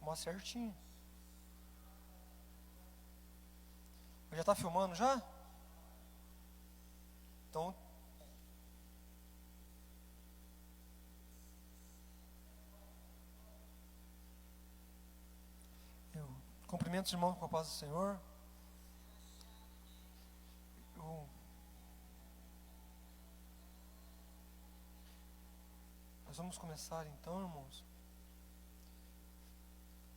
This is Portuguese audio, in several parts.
filmar certinho. Já está filmando já? Então, eu cumprimento os irmãos com a paz do Senhor. Nós vamos começar então, irmãos.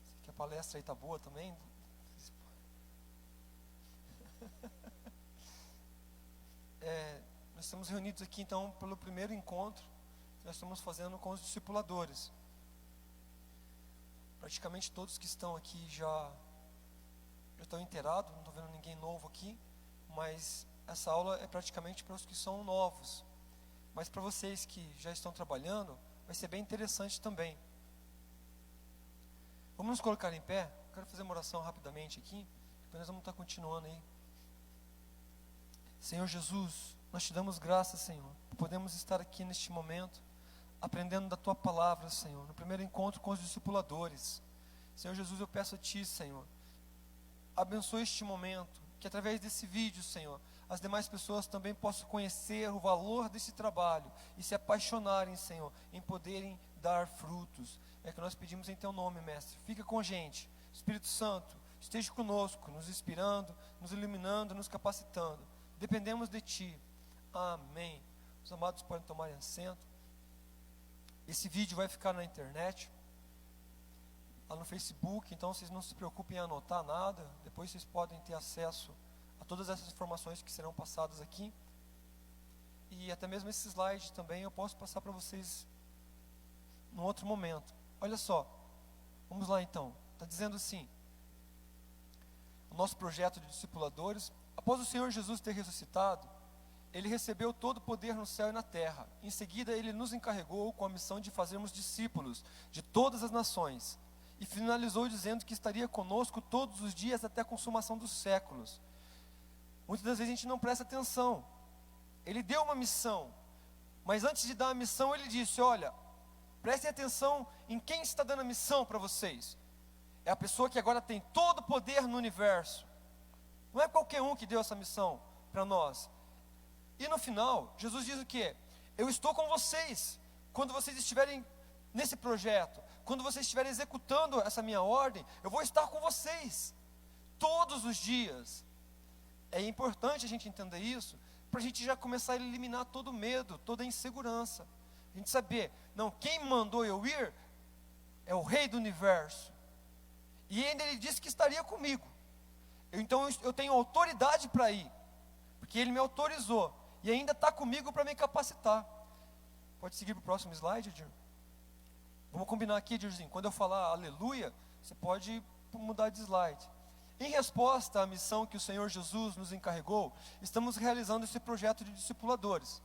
Sei que a palestra aí está boa também. Nós estamos reunidos aqui então pelo primeiro encontro que nós estamos fazendo com os discipuladores. Praticamente todos que estão aqui já estão inteirados, não estou vendo ninguém novo aqui, mas essa aula é praticamente para os que são novos. Mas para vocês que já estão trabalhando, vai ser bem interessante também. Vamos nos colocar em pé. Quero fazer uma oração rapidamente aqui, depois nós vamos estar continuando aí. Senhor Jesus, nós te damos graças, Senhor, por podermos estar aqui neste momento, aprendendo da Tua palavra, Senhor, no primeiro encontro com os discipuladores. Senhor Jesus, eu peço a Ti, Senhor, abençoe este momento, que através desse vídeo, Senhor, as demais pessoas também possam conhecer o valor desse trabalho e se apaixonarem, Senhor, em poderem dar frutos. É que nós pedimos em Teu nome, Mestre. Fica com a gente. Espírito Santo, esteja conosco, nos inspirando, nos iluminando, nos capacitando. Dependemos de Ti. Amém. Os amados podem tomar assento. Esse vídeo vai ficar na internet, lá no Facebook, então vocês não se preocupem em anotar nada. Depois vocês podem ter acesso a todas essas informações que serão passadas aqui. E até mesmo esse slide também eu posso passar para vocês num outro momento. Olha só, vamos lá então. Está dizendo assim: o nosso projeto de discipuladores, após o Senhor Jesus ter ressuscitado, Ele recebeu todo o poder no céu e na terra. Em seguida, Ele nos encarregou com a missão de fazermos discípulos de todas as nações. E finalizou dizendo que estaria conosco todos os dias até a consumação dos séculos. Muitas das vezes a gente não presta atenção. Ele deu uma missão, mas antes de dar a missão, Ele disse: olha, prestem atenção em quem está dando a missão para vocês. É a pessoa que agora tem todo o poder no universo. Não é qualquer um que deu essa missão para nós. E no final, Jesus diz o quê? Eu estou com vocês, quando vocês estiverem nesse projeto, quando vocês estiverem executando essa minha ordem, eu vou estar com vocês, todos os dias. É importante a gente entender isso, para a gente já começar a eliminar todo o medo, toda a insegurança. A gente saber, não, quem mandou eu ir, é o Rei do Universo. E ainda Ele disse que estaria comigo. Então eu tenho autoridade para ir, porque Ele me autorizou. E ainda está comigo para me capacitar. Pode seguir para o próximo slide, Edir? Vamos combinar aqui, Edirzinho. Quando eu falar aleluia, você pode mudar de slide. Em resposta à missão que o Senhor Jesus nos encarregou, estamos realizando esse projeto de discipuladores,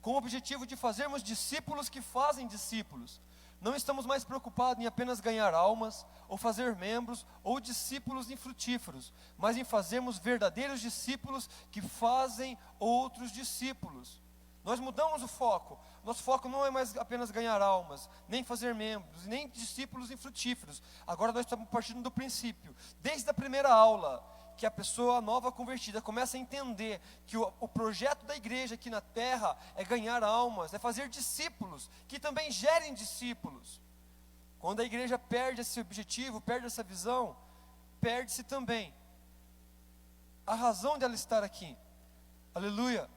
com o objetivo de fazermos discípulos que fazem discípulos. Não estamos mais preocupados em apenas ganhar almas, ou fazer membros, ou discípulos infrutíferos, mas em fazermos verdadeiros discípulos que fazem outros discípulos. Nós mudamos o foco. Nosso foco não é mais apenas ganhar almas, nem fazer membros, nem discípulos infrutíferos. Agora nós estamos partindo do princípio, desde a primeira aula, que a pessoa nova convertida começa a entender que o projeto da igreja aqui na terra é ganhar almas, é fazer discípulos, que também gerem discípulos. Quando a igreja perde esse objetivo, perde essa visão, perde-se também a razão dela estar aqui. Aleluia.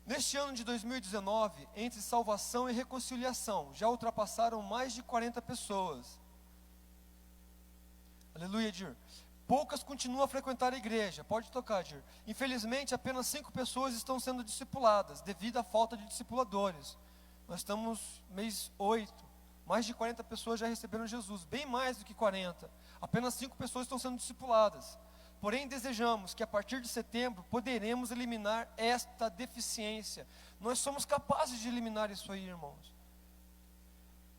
Neste ano de 2019, entre salvação e reconciliação, já ultrapassaram mais de 40 pessoas. Aleluia, Dir. Poucas continuam a frequentar a igreja. Pode tocar, Dir. Infelizmente, apenas 5 pessoas estão sendo discipuladas, devido à falta de discipuladores. Nós estamos mês 8. Mais de 40 pessoas já receberam Jesus. Bem mais do que 40. Apenas 5 pessoas estão sendo discipuladas. Porém, desejamos que a partir de setembro, poderemos eliminar esta deficiência. Nós somos capazes de eliminar isso aí, irmãos.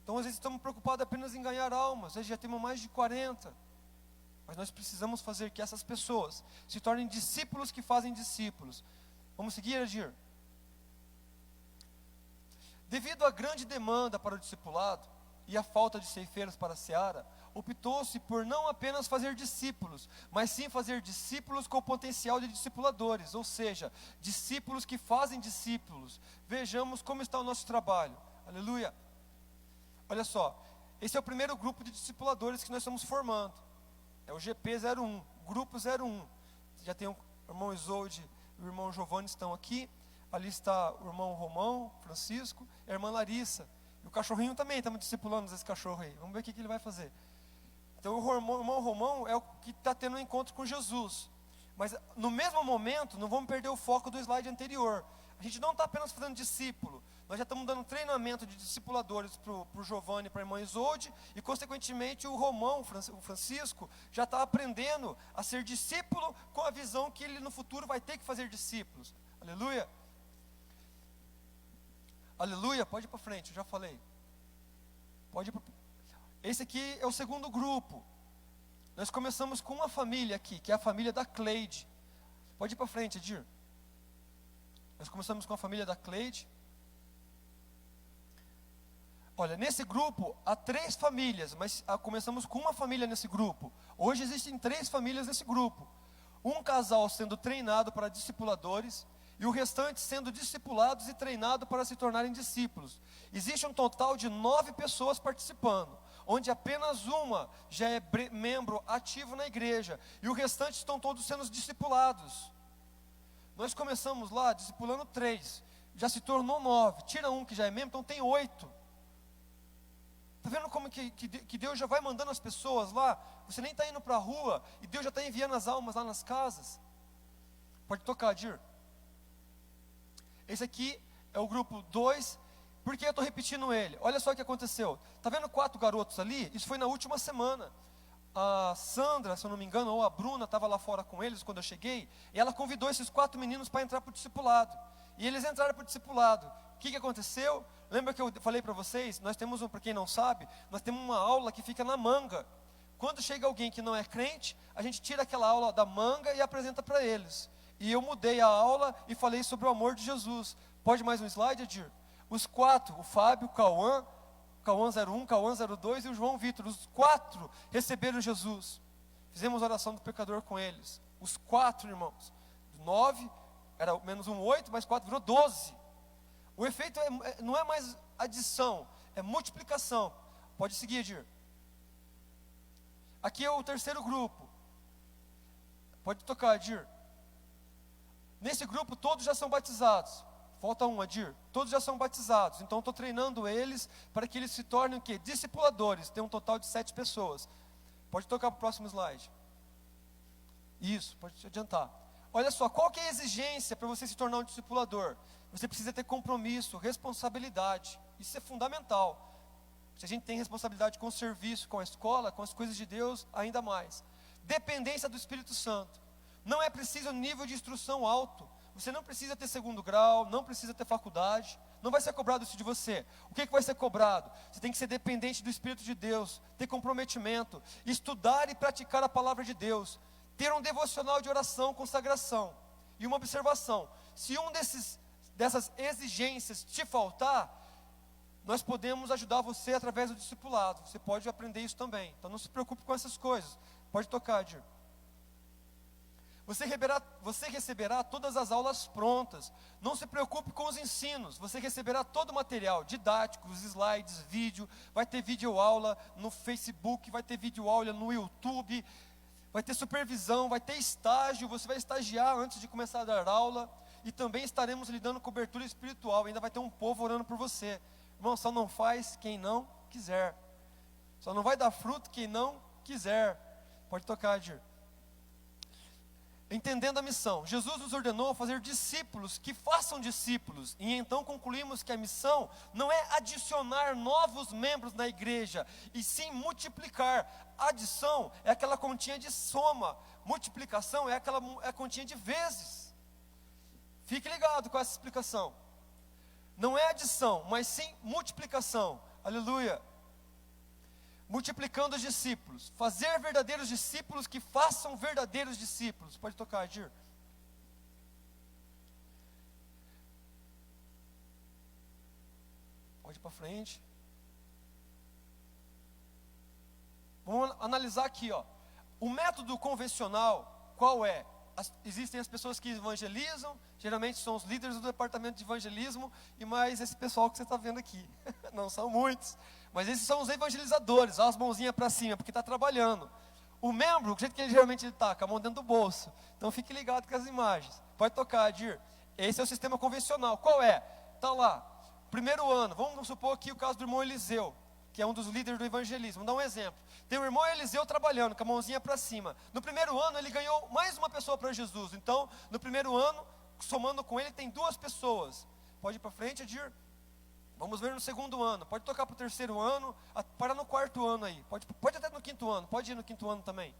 Então, às vezes estamos preocupados apenas em ganhar almas. Às vezes já temos mais de 40. Mas nós precisamos fazer que essas pessoas se tornem discípulos que fazem discípulos. Vamos seguir, Agir? Devido à grande demanda para o discipulado e à falta de ceifeiros para a seara, optou-se por não apenas fazer discípulos, mas sim fazer discípulos com potencial de discipuladores, ou seja, discípulos que fazem discípulos. Vejamos como está o nosso trabalho. Aleluia. Olha só, esse é o primeiro grupo de discipuladores que nós estamos formando. É o GP01, Grupo 01. Já tem o irmão Isolde e o irmão Giovanni estão aqui. Ali está o irmão Romão, Francisco, e a irmã Larissa. E o cachorrinho também, estamos discipulando esse cachorro aí. Vamos ver o que ele vai fazer. Então o irmão Romão é o que está tendo um encontro com Jesus. Mas no mesmo momento, não vamos perder o foco do slide anterior. A gente não está apenas fazendo discípulo. Nós já estamos dando treinamento de discipuladores para o Giovanni e para a irmã Isolde. E consequentemente o Romão, o Francisco, já está aprendendo a ser discípulo com a visão que ele no futuro vai ter que fazer discípulos. Aleluia. Aleluia, pode ir para frente, eu já falei. Pode ir para... Esse aqui é o segundo grupo. Nós começamos com uma família aqui, que é a família da Cleide. Pode ir para frente, Edir. Nós começamos com a família da Cleide. Olha, nesse grupo há 3 famílias, mas começamos com uma família nesse grupo. Hoje existem 3 famílias nesse grupo. Um casal sendo treinado para discipuladores, e o restante sendo discipulados e treinados para se tornarem discípulos. Existe um total de 9 pessoas participando, onde apenas uma já é membro ativo na igreja, e o restante estão todos sendo discipulados. Nós começamos lá discipulando 3, já se tornou 9, tira um que já é membro, então tem 8. Está vendo como que Deus já vai mandando as pessoas lá? Você nem está indo para a rua, e Deus já está enviando as almas lá nas casas. Pode tocar, Dir. Esse aqui é o grupo 2. Por que eu estou repetindo ele? Olha só o que aconteceu. Está vendo 4 garotos ali? Isso foi na última semana. A Sandra, se eu não me engano, ou a Bruna, estava lá fora com eles quando eu cheguei. E ela convidou esses 4 meninos para entrar para o discipulado. E eles entraram para o discipulado. O que aconteceu? Lembra que eu falei para vocês? Nós temos, para quem não sabe, nós temos uma aula que fica na manga. Quando chega alguém que não é crente, a gente tira aquela aula da manga e apresenta para eles. E eu mudei a aula e falei sobre o amor de Jesus. Pode mais um slide, Edir? Os 4, o Fábio, o Cauã 01, Cauã 02 e o João Vitor, os 4 receberam Jesus. Fizemos oração do pecador com eles. Os 4 irmãos. 9, era menos 1, 8, mais 4 virou 12. O efeito não é mais adição, é multiplicação. Pode seguir, Edir. Aqui é o terceiro grupo. Pode tocar, Edir. Nesse grupo todos já são batizados. Falta um, Adir. Todos já são batizados. Então estou treinando eles para que eles se tornem o quê? Discipuladores. Tem um total de 7 pessoas. Pode tocar para o próximo slide. Isso, pode adiantar. Olha só, qual que é a exigência para você se tornar um discipulador? Você precisa ter compromisso, responsabilidade. Isso é fundamental. Se a gente tem responsabilidade com o serviço, com a escola, com as coisas de Deus, ainda mais. Dependência do Espírito Santo. Não é preciso nível de instrução alto. Você não precisa ter 2º grau, não precisa ter faculdade. Não vai ser cobrado isso de você. O que vai ser cobrado? Você tem que ser dependente do Espírito de Deus, ter comprometimento, estudar e praticar a palavra de Deus, ter um devocional de oração, consagração. E uma observação: se dessas exigências te faltar, nós podemos ajudar você através do discipulado. Você pode aprender isso também. Então não se preocupe com essas coisas. Pode tocar, Dir. Você receberá todas as aulas prontas. Não se preocupe com os ensinos. Você receberá todo o material didático, os slides, vídeo. Vai ter videoaula no Facebook, vai ter videoaula no YouTube. Vai ter supervisão, vai ter estágio. Você vai estagiar antes de começar a dar aula. E também estaremos lhe dando cobertura espiritual. Ainda vai ter um povo orando por você. Irmão, só não faz quem não quiser. Só não vai dar fruto quem não quiser. Pode tocar, Dir. Entendendo a missão, Jesus nos ordenou a fazer discípulos que façam discípulos. E então concluímos que a missão não é adicionar novos membros na igreja, e sim multiplicar. Adição é aquela continha de soma. Multiplicação é a continha de vezes. Fique ligado com essa explicação. Não é adição, mas sim multiplicação. Aleluia. Multiplicando os discípulos. Fazer verdadeiros discípulos que façam verdadeiros discípulos. Pode tocar, Dir. Pode ir para frente. Vamos analisar aqui, ó. O método convencional, qual é? Existem as pessoas que evangelizam, geralmente são os líderes do departamento de evangelismo, e mais esse pessoal que você está vendo aqui. Não são muitos, mas esses são os evangelizadores, ó, as mãozinhas para cima, porque está trabalhando. O membro, do jeito que ele geralmente está, com a mão dentro do bolso. Então fique ligado com as imagens. Pode tocar, Adir. Esse é o sistema convencional. Qual é? Está lá, primeiro ano, vamos supor aqui o caso do irmão Eliseu, que é um dos líderes do evangelismo. Vou dar um exemplo. Tem o irmão Eliseu trabalhando, com a mãozinha para cima. No primeiro ano, ele ganhou mais uma pessoa para Jesus. Então, no primeiro ano, somando com ele, tem 2 pessoas. Pode ir para frente, Adir? Vamos ver no segundo ano. Pode tocar para o terceiro ano, para no quarto ano aí. Pode até no quinto ano. Pode ir no quinto ano também.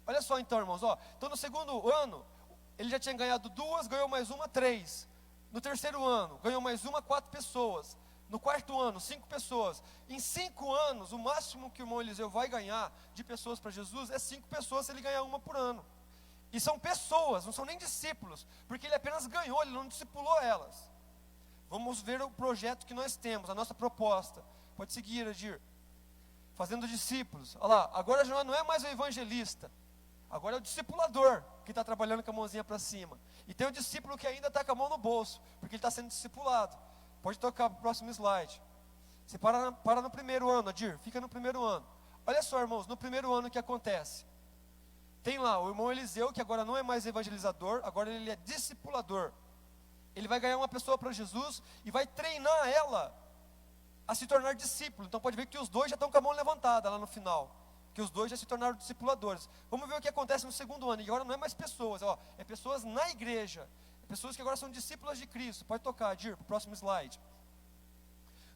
Olha só então, irmãos. Ó. Então, no segundo ano, ele já tinha ganhado 2, ganhou mais uma, 3. No terceiro ano, ganhou mais uma, 4 pessoas. No quarto ano, 5 pessoas. Em 5 anos, o máximo que o irmão Eliseu vai ganhar de pessoas para Jesus é 5 pessoas, se ele ganhar uma por ano. E são pessoas, não são nem discípulos, porque ele apenas ganhou, ele não discipulou elas. Vamos ver o projeto que nós temos, a nossa proposta. Pode seguir, Adir. Fazendo discípulos. Olha lá, agora já não é mais o evangelista, agora é o discipulador, que está trabalhando com a mãozinha para cima. E tem o discípulo que ainda está com a mão no bolso, porque ele está sendo discipulado. Pode tocar para o próximo slide. Você para no primeiro ano, Adir, fica no primeiro ano. Olha só, irmãos, no primeiro ano o que acontece? Tem lá o irmão Eliseu, que agora não é mais evangelizador, agora ele é discipulador. Ele vai ganhar uma pessoa para Jesus e vai treinar ela a se tornar discípulo. Então pode ver que os 2 já estão com a mão levantada lá no final, que os 2 já se tornaram discipuladores. Vamos ver o que acontece no segundo ano. E agora não é mais pessoas, ó, é pessoas na igreja. Pessoas que agora são discípulas de Cristo. Pode tocar, Adir, para o próximo slide.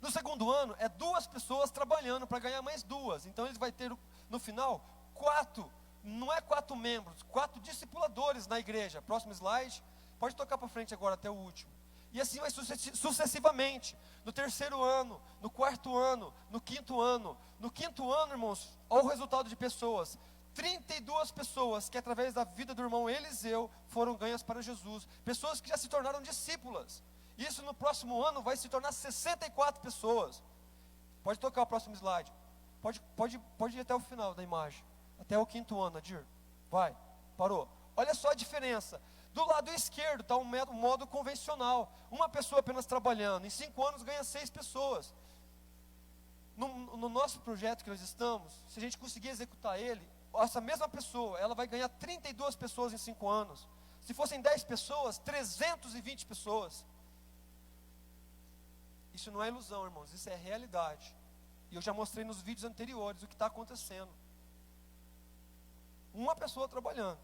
No segundo ano, é 2 pessoas trabalhando para ganhar mais 2. Então eles vão ter, no final, 4, não é 4 membros, 4 discipuladores na igreja. Próximo slide. Pode tocar para frente agora, até o último. E assim vai sucessivamente. No terceiro ano, no quarto ano, no quinto ano. No quinto ano, irmãos, olha o resultado de pessoas. 32 pessoas que através da vida do irmão Eliseu foram ganhas para Jesus. Pessoas que já se tornaram discípulas. Isso no próximo ano vai se tornar 64 pessoas. Pode tocar o próximo slide. Pode ir até o final da imagem. Até o quinto ano, Adir. Vai, parou. Olha só a diferença. Do lado esquerdo está um modo convencional. Uma pessoa apenas trabalhando. Em 5 anos ganha 6 pessoas. No nosso projeto que nós estamos, se a gente conseguir executar ele, essa mesma pessoa, ela vai ganhar 32 pessoas em 5 anos. Se fossem 10 pessoas, 320 pessoas. Isso não é ilusão, irmãos, isso é realidade. E eu já mostrei nos vídeos anteriores o que está acontecendo. Uma pessoa trabalhando.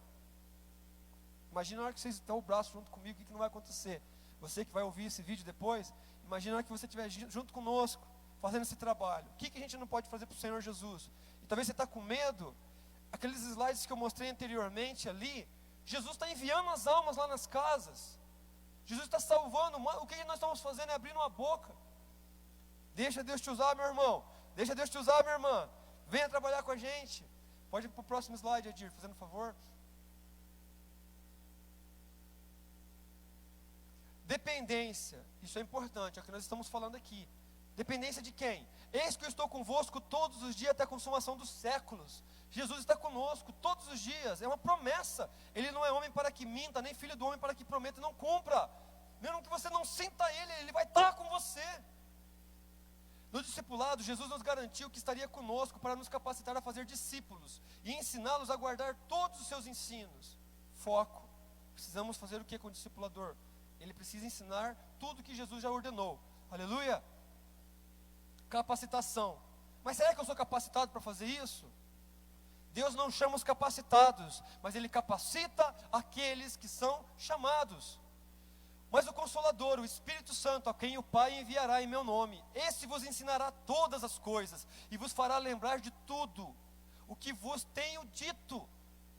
Imagina na hora que vocês estão o braço junto comigo, o que não vai acontecer. Você que vai ouvir esse vídeo depois, imagina na hora que você estiver junto conosco, fazendo esse trabalho. O que a gente não pode fazer para o Senhor Jesus? E talvez você está com medo. Aqueles slides que eu mostrei anteriormente ali, Jesus está enviando as almas lá nas casas. Jesus está salvando. O que nós estamos fazendo é abrindo uma boca. Deixa Deus te usar, meu irmão. Deixa Deus te usar, minha irmã. Venha trabalhar com a gente. Pode ir para o próximo slide, Adir, fazendo um favor. Dependência. Isso é importante, é o que nós estamos falando aqui. Dependência de quem? Eis que eu estou convosco todos os dias até a consumação dos séculos. Jesus está conosco todos os dias, é uma promessa. Ele não é homem para que minta, nem filho do homem para que prometa e não cumpra. Mesmo que você não sinta ele, ele vai estar com você. No discipulado, Jesus nos garantiu que estaria conosco para nos capacitar a fazer discípulos e ensiná-los a guardar todos os seus ensinos. Foco. Precisamos fazer o que com o discipulador? Ele precisa ensinar tudo que Jesus já ordenou. Aleluia. Capacitação. Mas será que eu sou capacitado para fazer isso? Deus não chama os capacitados, mas Ele capacita aqueles que são chamados. Mas o Consolador, o Espírito Santo, a quem o Pai enviará em meu nome, esse vos ensinará todas as coisas e vos fará lembrar de tudo o que vos tenho dito.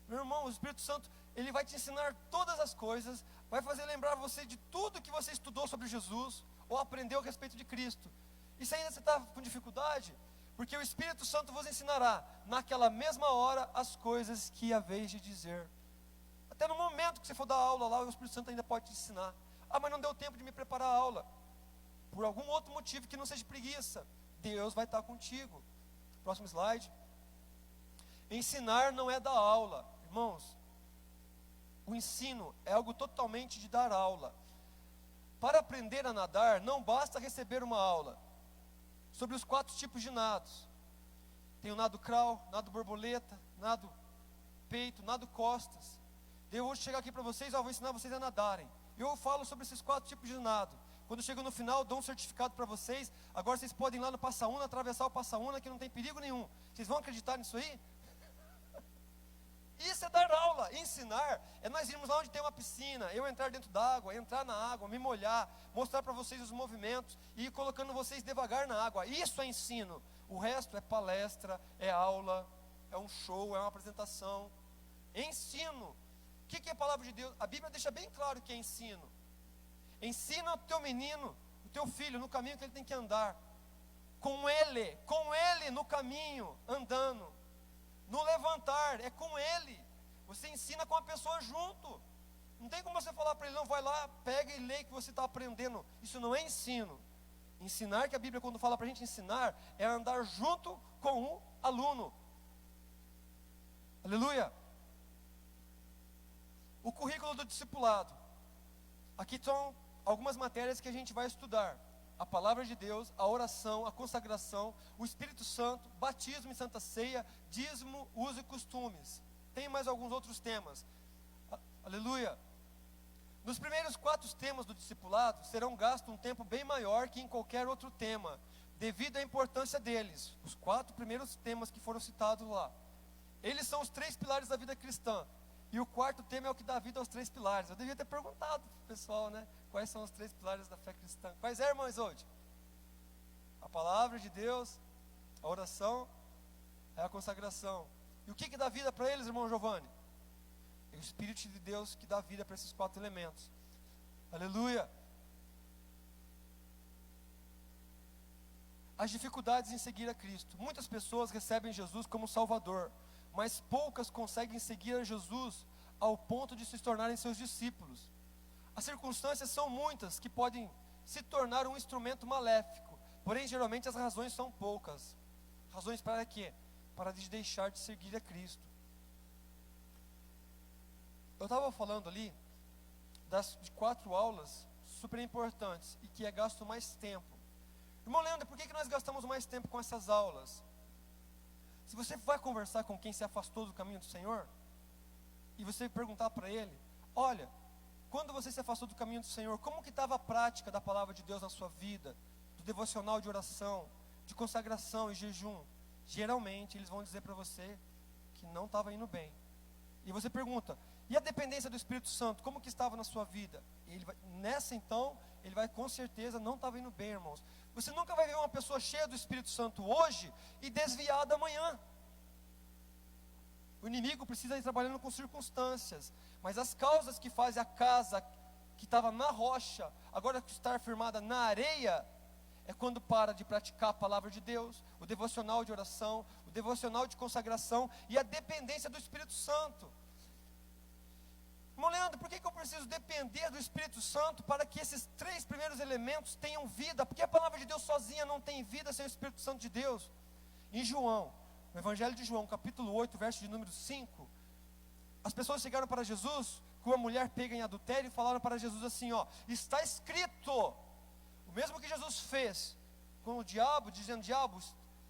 Meu irmão, o Espírito Santo, ele vai te ensinar todas as coisas, vai fazer lembrar você de tudo que você estudou sobre Jesus ou aprendeu a respeito de Cristo. E se ainda você está com dificuldade, porque o Espírito Santo vos ensinará naquela mesma hora as coisas que haveis de dizer. Até no momento que você for dar aula lá, o Espírito Santo ainda pode te ensinar. Ah, mas não deu tempo de me preparar a aula. Por algum outro motivo que não seja preguiça, Deus vai estar contigo. Próximo slide. Ensinar não é dar aula. Irmãos, o ensino é algo totalmente de dar aula. Para aprender a nadar, não basta receber uma aula sobre os 4 tipos de nados. Tem o nado crawl, nado borboleta, nado peito, nado costas. Eu vou chegar aqui para vocês, vou ensinar vocês a nadarem. Eu falo sobre esses 4 tipos de nado. Quando chego no final, dou um certificado para vocês. Agora vocês podem ir lá no Passaúna, atravessar o Passaúna, que não tem perigo nenhum. Vocês vão acreditar nisso aí? Isso é dar aula. Ensinar é nós irmos lá onde tem uma piscina, eu entrar dentro d'água, entrar na água, me molhar, mostrar para vocês os movimentos e ir colocando vocês devagar na água. Isso é ensino. O resto é palestra, é aula, é um show, é uma apresentação. Ensino. O que é a palavra de Deus? A Bíblia deixa bem claro que é ensino. Ensina o teu menino, o teu filho, no caminho que ele tem que andar. Com ele no caminho, andando. No levantar, é com ele. Você ensina com a pessoa junto. Não tem como você falar para ele, não, vai lá, pega e lê que você está aprendendo. Isso não é ensino. Ensinar, que a Bíblia quando fala para a gente ensinar, é andar junto com o aluno. Aleluia. O currículo do discipulado. Aqui são algumas matérias que a gente vai estudar. A palavra de Deus, a oração, a consagração, o Espírito Santo, batismo e santa ceia, dízimo, uso e costumes. Tem mais alguns outros temas. Aleluia. Nos primeiros 4 temas do discipulado, serão gasto um tempo bem maior que em qualquer outro tema, devido à importância deles. Os 4 primeiros temas que foram citados lá. Eles são os 3 pilares da vida cristã. E o 4º tema é o que dá vida aos 3 pilares. Eu devia ter perguntado para o pessoal, né? Quais são os 3 pilares da fé cristã? Quais é, irmãos, hoje? A palavra de Deus, a oração, é a consagração. E o que dá vida para eles, irmão Giovanni? É o Espírito de Deus que dá vida para esses 4 elementos. Aleluia. As dificuldades em seguir a Cristo. Muitas pessoas recebem Jesus como Salvador, mas poucas conseguem seguir a Jesus ao ponto de se tornarem seus discípulos. As circunstâncias são muitas que podem se tornar um instrumento maléfico, porém geralmente as razões são poucas. Razões para quê? Para deixar de seguir a Cristo. Eu estava falando ali de 4 aulas super importantes e que é gasto mais tempo. Irmão Leandro, por que nós gastamos mais tempo com essas aulas? Se você vai conversar com quem se afastou do caminho do Senhor, e você perguntar para ele, olha, quando você se afastou do caminho do Senhor, como que estava a prática da palavra de Deus na sua vida, do devocional de oração, de consagração e jejum? Geralmente eles vão dizer para você que não estava indo bem. E você pergunta, e a dependência do Espírito Santo, como que estava na sua vida? Ele vai com certeza não estava indo bem, irmãos. Você nunca vai ver uma pessoa cheia do Espírito Santo hoje e desviada amanhã. O inimigo precisa ir trabalhando com circunstâncias, mas as causas que fazem a casa que estava na rocha, agora que está firmada na areia, é quando para de praticar a palavra de Deus, o devocional de oração, o devocional de consagração e a dependência do Espírito Santo. Irmão Leandro, por que eu preciso depender do Espírito Santo para que esses 3 primeiros elementos tenham vida? Porque a palavra de Deus sozinha não tem vida sem o Espírito Santo de Deus. Em João, no Evangelho de João, capítulo 8, verso de número 5, as pessoas chegaram para Jesus com uma mulher pega em adultério e falaram para Jesus assim, está escrito, o mesmo que Jesus fez com o diabo, dizendo, diabo,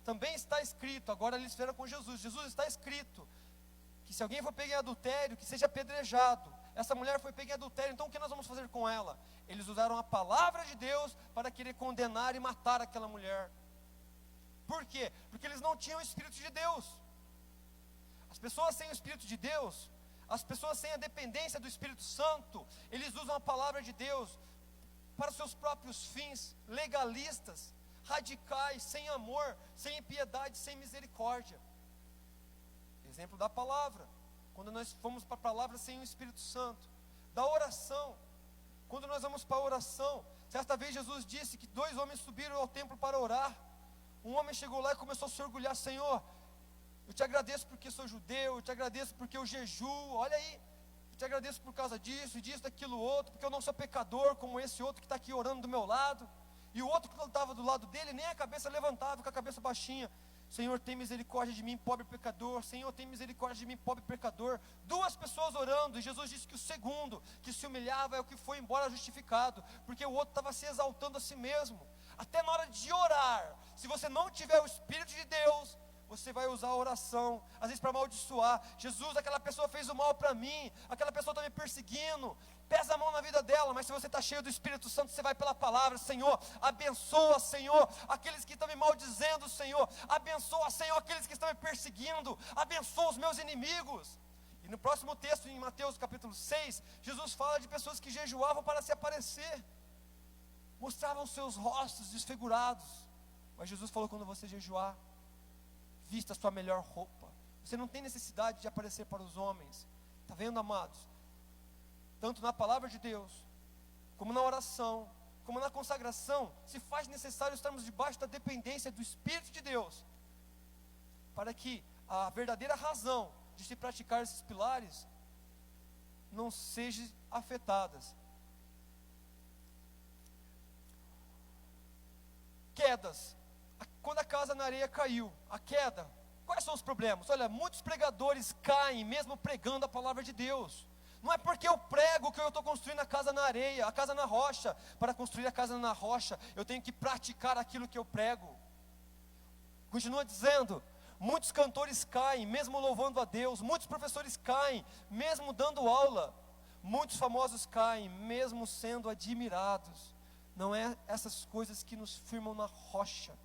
também está escrito. Agora eles fizeram com Jesus, está escrito, que se alguém for pego em adultério, que seja apedrejado. Essa mulher foi pega em adultério, então o que nós vamos fazer com ela? Eles usaram a palavra de Deus para querer condenar e matar aquela mulher. Por quê? Porque eles não tinham o Espírito de Deus. As pessoas sem o Espírito de Deus, as pessoas sem a dependência do Espírito Santo, eles usam a palavra de Deus para os seus próprios fins, legalistas, radicais, sem amor, sem piedade, sem misericórdia. Exemplo da palavra, quando nós fomos para a palavra sem o Espírito Santo. Da oração, quando nós vamos para a oração, certa vez Jesus disse que 2 homens subiram ao templo para orar. Um homem chegou lá e começou a se orgulhar, Senhor, eu te agradeço porque sou judeu, eu te agradeço porque eu jejuo, olha aí, eu te agradeço por causa disso, daquilo outro, porque eu não sou pecador como esse outro que está aqui orando do meu lado. e o outro que estava do lado dele, nem a cabeça levantava, com a cabeça baixinha. Senhor, tem misericórdia de mim, pobre pecador. Senhor, tem misericórdia de mim, pobre pecador. Duas pessoas orando, e Jesus disse que o segundo, que se humilhava, é o que foi embora justificado, porque o outro estava se exaltando a si mesmo. Até na hora de orar, se você não tiver o Espírito de Deus, você vai usar a oração, às vezes para amaldiçoar. Jesus, aquela pessoa fez o mal para mim, aquela pessoa está me perseguindo. Pesa a mão na vida dela, mas se você está cheio do Espírito Santo, você vai pela palavra. Senhor, abençoa, Senhor, aqueles que estão me maldizendo, Senhor. Abençoa, Senhor, aqueles que estão me perseguindo. Abençoa os meus inimigos. E no próximo texto, em Mateus capítulo 6, Jesus fala de pessoas que jejuavam para se aparecer, mostravam seus rostos desfigurados. Mas Jesus falou: quando você jejuar, vista a sua melhor roupa. Você não tem necessidade de aparecer para os homens. Está vendo, amados? Tanto na palavra de Deus, como na oração, como na consagração, se faz necessário estarmos debaixo da dependência do Espírito de Deus, para que a verdadeira razão de se praticar esses pilares não seja afetadas. Quedas. Quando a casa na areia caiu, a queda, quais são os problemas? Olha, muitos pregadores caem mesmo pregando a palavra de Deus. Não é porque eu prego que eu estou construindo a casa na areia, a casa na rocha. Para construir a casa na rocha, eu tenho que praticar aquilo que eu prego. Continua dizendo, muitos cantores caem, mesmo louvando a Deus. Muitos professores caem, mesmo dando aula. Muitos famosos caem, mesmo sendo admirados. Não é essas coisas que nos firmam na rocha.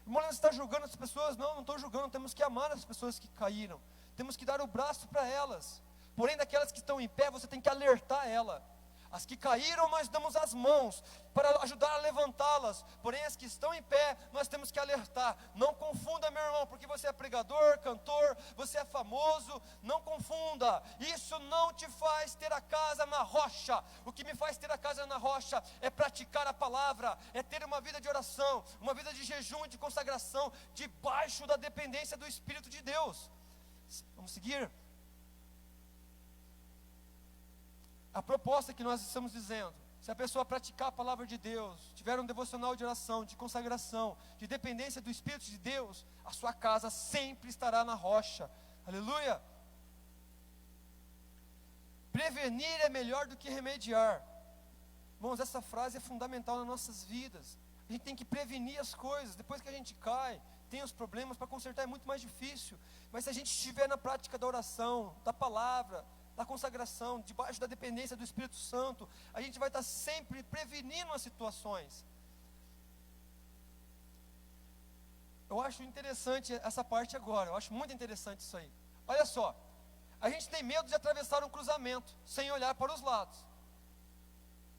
Irmão, você está julgando as pessoas? Não estou julgando. Temos que amar as pessoas que caíram. Temos que dar o braço para elas. Porém, daquelas que estão em pé, você tem que alertar ela. As que caíram, nós damos as mãos para ajudar a levantá-las. Porém, as que estão em pé, nós temos que alertar. Não confunda, meu irmão, porque você é pregador, cantor, você é famoso. Não confunda. Isso não te faz ter a casa na rocha. O que me faz ter a casa na rocha é praticar a palavra, é ter uma vida de oração, uma vida de jejum e de consagração, debaixo da dependência do Espírito de Deus. Vamos seguir? A proposta que nós estamos dizendo, se a pessoa praticar a palavra de Deus, tiver um devocional de oração, de consagração, de dependência do Espírito de Deus, a sua casa sempre estará na rocha. Aleluia! Prevenir é melhor do que remediar. Irmãos, essa frase é fundamental nas nossas vidas. A gente tem que prevenir as coisas. Depois que a gente cai, tem os problemas, para consertar é muito mais difícil. Mas se a gente estiver na prática da oração, da palavra, da consagração, debaixo da dependência do Espírito Santo, a gente vai estar sempre prevenindo as situações. Eu acho interessante essa parte agora, eu acho muito interessante isso aí. Olha só, a gente tem medo de atravessar um cruzamento, sem olhar para os lados.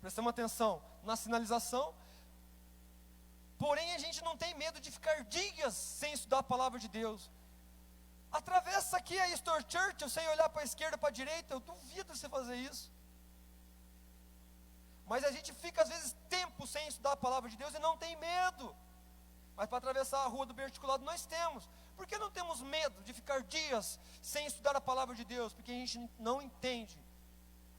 Prestamos atenção na sinalização, porém a gente não tem medo de ficar dias sem estudar a palavra de Deus. Atravessa aqui a Eastern Church sem olhar para a esquerda, para a direita, eu duvido você fazer isso. Mas a gente fica às vezes tempo sem estudar a palavra de Deus e não tem medo. Mas para atravessar a rua do Berticulado nós temos. Por que não temos medo de ficar dias sem estudar a palavra de Deus? Porque a gente não entende,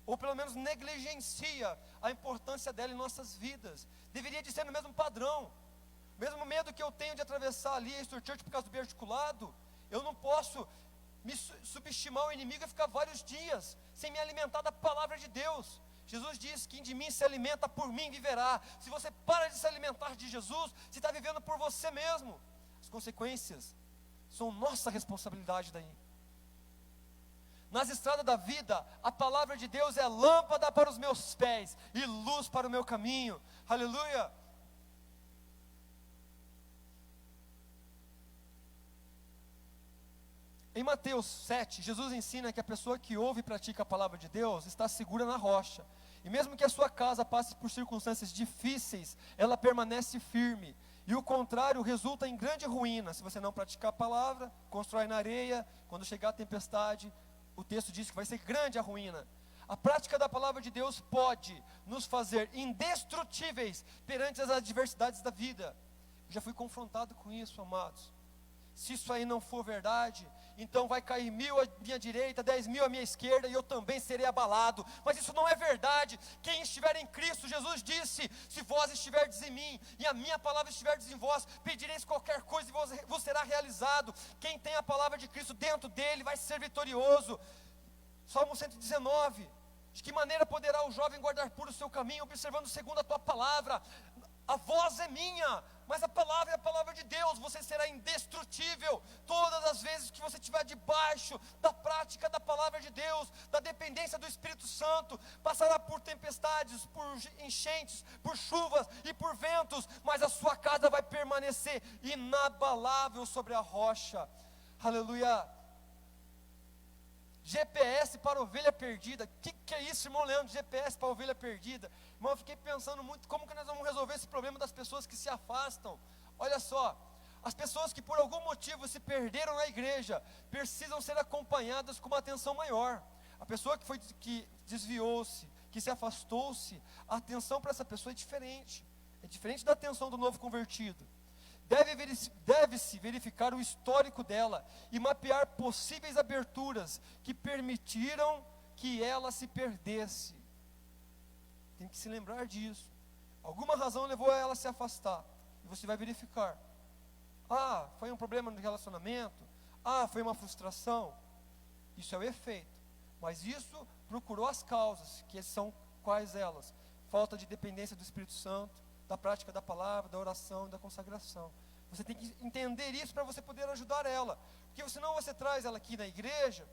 ou pelo menos negligencia a importância dela em nossas vidas. Deveria de ser no mesmo padrão. Mesmo medo que eu tenho de atravessar ali a Eastern Church por causa do Berticulado, eu não posso me subestimar o inimigo e ficar vários dias sem me alimentar da palavra de Deus. Jesus diz: quem de mim se alimenta, por mim viverá. Se você para de se alimentar de Jesus, você está vivendo por você mesmo. As consequências são nossa responsabilidade daí. Nas estradas da vida, a palavra de Deus é lâmpada para os meus pés e luz para o meu caminho. Aleluia! Em Mateus 7, Jesus ensina que a pessoa que ouve e pratica a palavra de Deus está segura na rocha. E mesmo que a sua casa passe por circunstâncias difíceis, ela permanece firme. E o contrário resulta em grande ruína. Se você não praticar a palavra, constrói na areia, quando chegar a tempestade, o texto diz que vai ser grande a ruína. A prática da palavra de Deus pode nos fazer indestrutíveis perante as adversidades da vida. Eu já fui confrontado com isso, amados. Se isso aí não for verdade, então vai cair 1000 à minha direita, 10.000 à minha esquerda, e eu também serei abalado. Mas isso não é verdade. Quem estiver em Cristo, Jesus disse: se vós estiverdes em mim, e a minha palavra estiverdes em vós, pedireis qualquer coisa e vos será realizado. Quem tem a palavra de Cristo dentro dele vai ser vitorioso. Salmo 119, de que maneira poderá o jovem guardar puro o seu caminho, observando segundo a tua palavra? A voz é minha, mas a palavra é a palavra de Deus. Você será indestrutível todas as vezes que você estiver debaixo da prática da palavra de Deus, da dependência do Espírito Santo. Passará por tempestades, por enchentes, por chuvas e por ventos, mas a sua casa vai permanecer inabalável sobre a rocha. Aleluia. GPS para ovelha perdida. O que é isso, irmão Leandro? GPS para ovelha perdida. Irmão, eu fiquei pensando muito, como que nós vamos resolver esse problema das pessoas que se afastam? Olha só, as pessoas que por algum motivo se perderam na igreja, precisam ser acompanhadas com uma atenção maior. A pessoa que desviou-se, que se afastou-se, a atenção para essa pessoa é diferente da atenção do novo convertido. Deve-se verificar o histórico dela e mapear possíveis aberturas que permitiram que ela se perdesse. Tem que se lembrar disso. Alguma razão levou ela a se afastar. E você vai verificar. Ah, foi um problema no relacionamento. Ah, foi uma frustração. Isso é o efeito. Mas isso procurou as causas, que são quais elas? Falta de dependência do Espírito Santo, da prática da palavra, da oração e da consagração. Você tem que entender isso para você poder ajudar ela. Porque senão você traz ela aqui na igreja,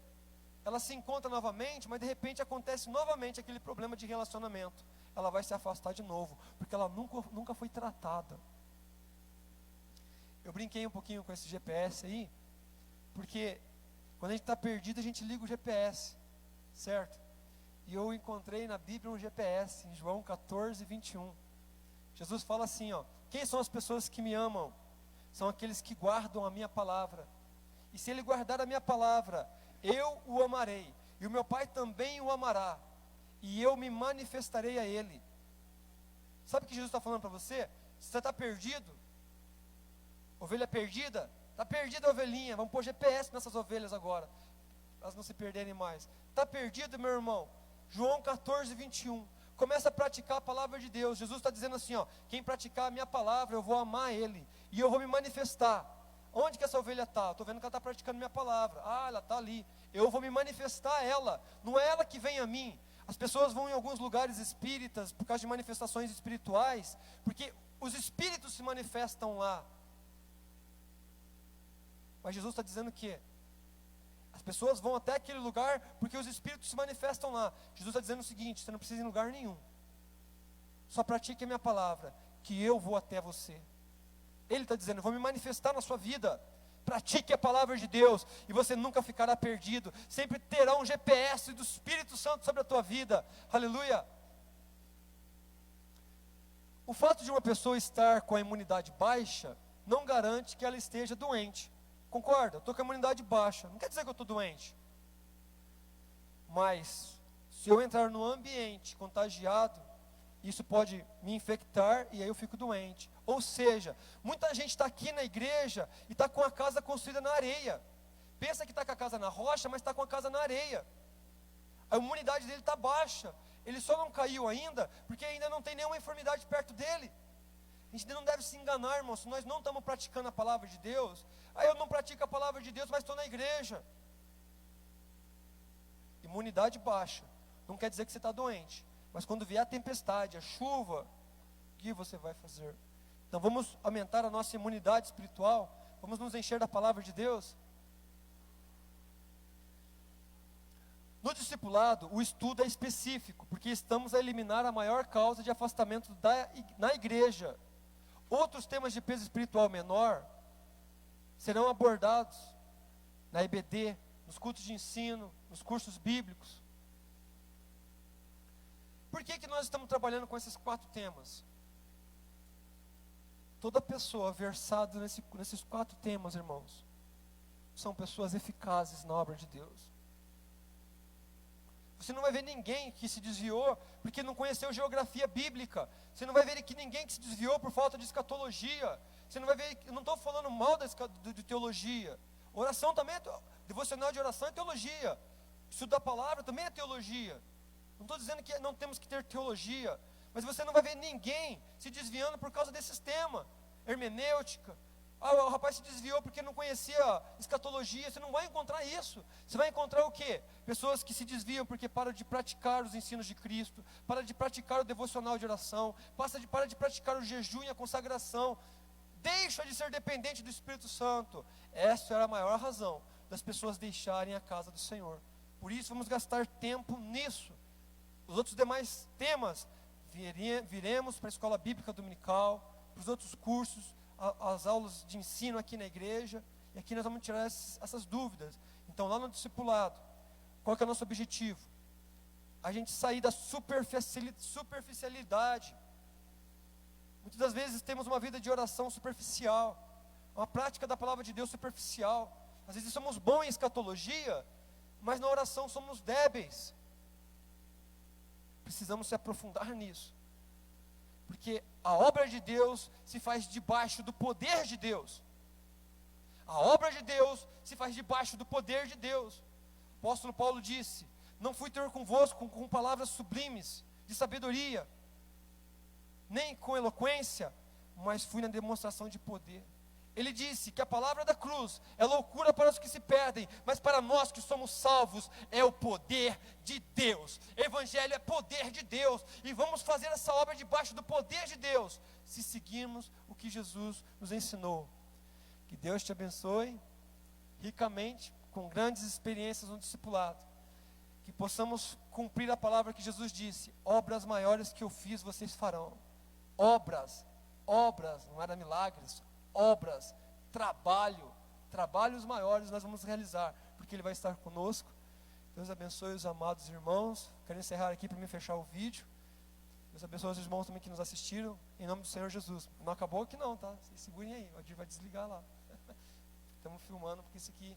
ela se encontra novamente, mas de repente acontece novamente aquele problema de relacionamento. Ela vai se afastar de novo, porque ela nunca foi tratada. Eu brinquei um pouquinho com esse GPS aí, porque quando a gente está perdido, a gente liga o GPS, certo? E eu encontrei na Bíblia um GPS, em João 14, 21. Jesus fala assim, ó: quem são as pessoas que me amam? São aqueles que guardam a minha palavra. E se ele guardar a minha palavra, eu o amarei, e o meu Pai também o amará, e eu me manifestarei a ele. Sabe o que Jesus está falando para você? Se você está perdido, ovelha perdida, está perdida a ovelhinha, vamos pôr GPS nessas ovelhas agora, para elas não se perderem mais. Está perdido, meu irmão? João 14, 21. Começa a praticar a palavra de Deus. Jesus está dizendo assim, ó: quem praticar a minha palavra, eu vou amar ele, e eu vou me manifestar. Onde que essa ovelha está? Estou vendo que ela está praticando minha palavra. Ah, ela está ali. Eu vou me manifestar a ela. Não é ela que vem a mim. As pessoas vão em alguns lugares espíritas, por causa de manifestações espirituais, porque os espíritos se manifestam lá. Mas Jesus está dizendo que as pessoas vão até aquele lugar porque os espíritos se manifestam lá. Jesus está dizendo o seguinte: você não precisa ir em lugar nenhum. Só pratique a minha palavra, que eu vou até você. Ele está dizendo: eu vou me manifestar na sua vida. Pratique a palavra de Deus e você nunca ficará perdido. Sempre terá um GPS do Espírito Santo sobre a tua vida. Aleluia. O fato de uma pessoa estar com a imunidade baixa não garante que ela esteja doente. Concorda? Eu estou com a imunidade baixa, não quer dizer que eu estou doente. Mas se eu entrar no ambiente contagiado, isso pode me infectar e aí eu fico doente. Ou seja, muita gente está aqui na igreja e está com a casa construída na areia. Pensa que está com a casa na rocha, mas está com a casa na areia. A imunidade dele está baixa. Ele só não caiu ainda porque ainda não tem nenhuma enfermidade perto dele. A gente não deve se enganar, irmão. Se nós não estamos praticando a palavra de Deus, aí eu não pratico a palavra de Deus, mas estou na igreja. Imunidade baixa não quer dizer que você está doente. Mas quando vier a tempestade, a chuva, o que você vai fazer? Então vamos aumentar a nossa imunidade espiritual. Vamos nos encher da palavra de Deus. No discipulado, o estudo é específico, porque estamos a eliminar a maior causa de afastamento na igreja. Outros temas de peso espiritual menor serão abordados na EBD, nos cultos de ensino, nos cursos bíblicos. Por que nós estamos trabalhando com esses 4 temas? Toda pessoa versada nesses 4 temas, irmãos, são pessoas eficazes na obra de Deus. Você não vai ver ninguém que se desviou porque não conheceu geografia bíblica. Você não vai ver ninguém que se desviou por falta de escatologia. Você não vai ver, eu não estou falando mal de teologia. Oração também, Devocional de oração é teologia. Estudo da palavra também é teologia. Não estou dizendo que não temos que ter teologia, mas você não vai ver ninguém se desviando por causa desses temas. Hermenêutica. O rapaz se desviou porque não conhecia escatologia. Você não vai encontrar isso. Você vai encontrar o quê? Pessoas que se desviam porque param de praticar os ensinos de Cristo, param de praticar o devocional de oração, param de praticar o jejum e a consagração, deixa de ser dependente do Espírito Santo. Essa era a maior razão das pessoas deixarem a casa do Senhor. Por isso vamos gastar tempo nisso. Os outros demais temas, viremos para a escola bíblica dominical, para os outros cursos, as aulas de ensino aqui na igreja, e aqui nós vamos tirar essas dúvidas. Então lá no discipulado, qual que é o nosso objetivo? A gente sair da superficialidade. Muitas das vezes temos uma vida de oração superficial, uma prática da palavra de Deus superficial. Às vezes somos bons em escatologia, mas na oração somos débeis. Precisamos se aprofundar nisso, porque a obra de Deus se faz debaixo do poder de Deus. A obra de Deus se faz debaixo do poder de Deus. O apóstolo Paulo disse: não fui ter convosco com palavras sublimes de sabedoria, nem com eloquência, mas fui na demonstração de poder. Ele disse que a palavra da cruz é loucura para os que se perdem, mas para nós que somos salvos é o poder de Deus. Evangelho é poder de Deus, e vamos fazer essa obra debaixo do poder de Deus, se seguirmos o que Jesus nos ensinou. Que Deus te abençoe ricamente, com grandes experiências no discipulado, que possamos cumprir a palavra que Jesus disse: obras maiores que eu fiz vocês farão. Obras, não era milagres, obras, trabalhos maiores nós vamos realizar, porque Ele vai estar conosco. Deus abençoe os amados irmãos. Quero encerrar aqui para me fechar o vídeo. Deus abençoe os irmãos também que nos assistiram, em nome do Senhor Jesus. Não acabou aqui não, tá? Vocês segurem aí, o Adir vai desligar lá. Estamos filmando porque isso aqui